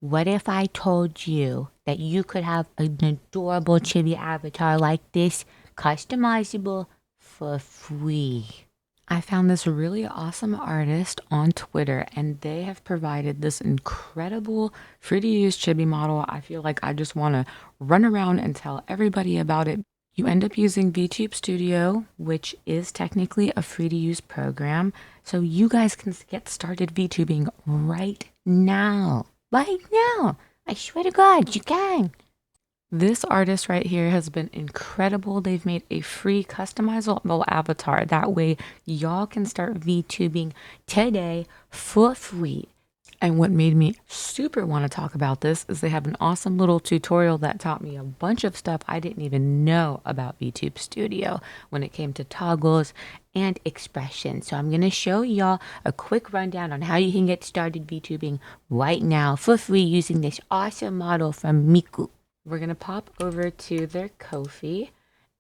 What if I told you that you could have an adorable chibi avatar like this, customizable for free? I found this really awesome artist on Twitter, and they have provided this incredible free to use chibi model. I feel like I just want to run around and tell everybody about it. You end up using VTube Studio, which is technically a free to use program. So you guys can get started VTubing right now. Right now. I swear to God, you can. This artist right here has been incredible. They've made a free customizable avatar. That way, y'all can start VTubing today for free. And what made me super want to talk about this is they have an awesome little tutorial that taught me a bunch of stuff I didn't even know about VTube Studio when it came to toggles and expression. So I'm going to show y'all a quick rundown on how you can get started VTubing right now for free using this awesome model from Miiku. We're going to pop over to their Ko-fi,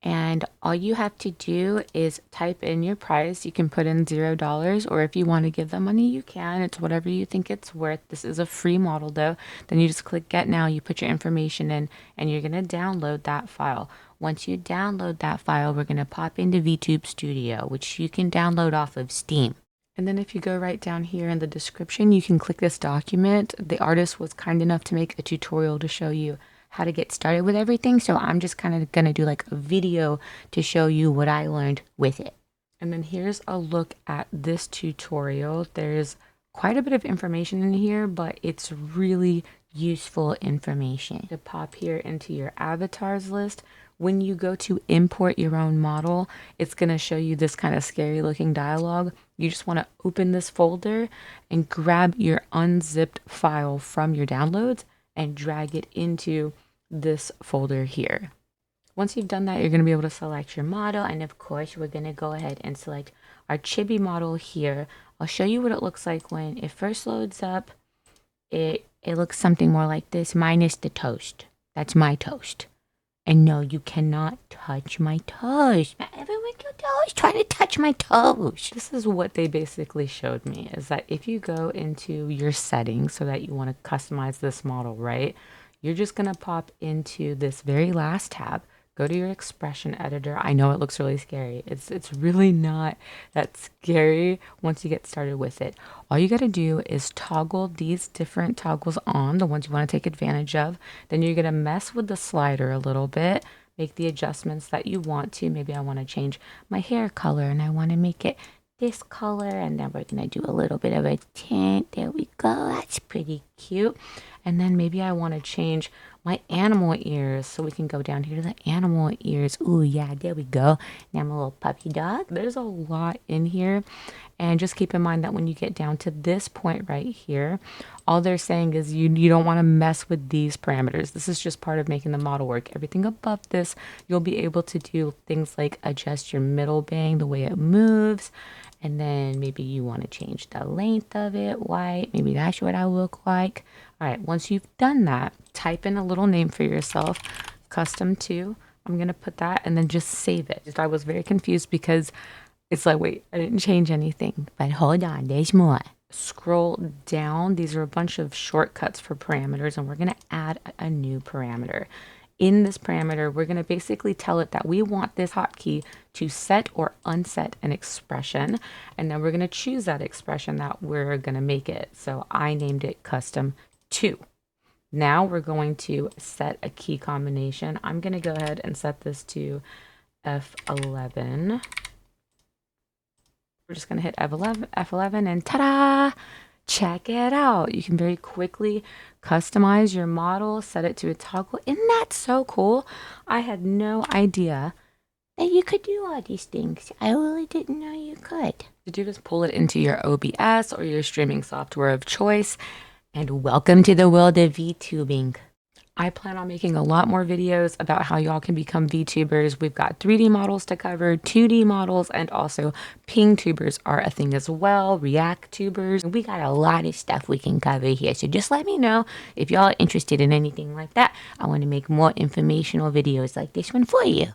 and all you have to do is type in your price. You can put in $0, or if you want to give them money, you can. It's whatever you think it's worth. This is a free model though. Then you just click get now, you put your information in, and you're going to download that file. Once you download that file, we're going to pop into VTube Studio, which you can download off of Steam. And then if you go right down here in the description, you can click this document. The artist was kind enough to make a tutorial to show you how to get started with everything. So I'm just kind of going to do like a video to show you what I learned with it. And then here's a look at this tutorial. There's quite a bit of information in here, but it's really useful information. To pop here into your avatars list, when you go to import your own model, it's going to show you this kind of scary looking dialog. You just want to open this folder and grab your unzipped file from your downloads and drag it into this folder here. Once you've done that, you're going to be able to select your model, and of course we're going to go ahead and select our chibi model here. I'll show you what it looks like when it first loads up. It looks something more like this, minus the toast. That's my toast. And no, you cannot touch my toast. Everyone is trying to touch my toast. This is what they basically showed me, is that if you go into your settings so that you want to customize this model, right? You're just going to pop into this very last tab, go to your expression editor. I know it looks really scary. It's really not that scary once you get started with it. All you got to do is toggle these different toggles on, the ones you want to take advantage of. Then you're going to mess with the slider a little bit, make the adjustments that you want to. Maybe I want to change my hair color and I want to make it this color, and then we're gonna do a little bit of a tint. There we go. That's pretty cute. And then maybe I want to change my animal ears, so we can go down here to the animal ears. Ooh, yeah, there we go. Now I'm a little puppy dog. There's a lot in here, and just keep in mind that when you get down to this point right here, all they're saying is you don't want to mess with these parameters. This is just part of making the model work. Everything above this, you'll be able to do things like adjust your middle bang, the way it moves. And then maybe you want to change the length of it, white. Maybe that's what I look like. All right, once you've done that, type in a little name for yourself, custom 2. I'm going to put that and then just save it. I was very confused because it's like, wait, I didn't change anything. But hold on, there's more. Scroll down. These are a bunch of shortcuts for parameters, and we're going to add a new parameter. In this parameter, we're going to basically tell it that we want this hotkey to set or unset an expression, and then we're going to choose that expression that we're going to make it. So I named it custom 2. Now we're going to set a key combination. I'm going to go ahead and set this to F11. We're just going to hit F11 and ta-da! Check it out. You can very quickly customize your model, set it to a toggle. Isn't that so cool? I had no idea that you could do all these things. I really didn't know you could. To do this, pull it into your OBS or your streaming software of choice, and welcome to the world of VTubing. I plan on making a lot more videos about how y'all can become VTubers. We've got 3D models to cover, 2D models, and also ping tubers are a thing as well, react tubers. We got a lot of stuff we can cover here. So just let me know if y'all are interested in anything like that. I want to make more informational videos like this one for you.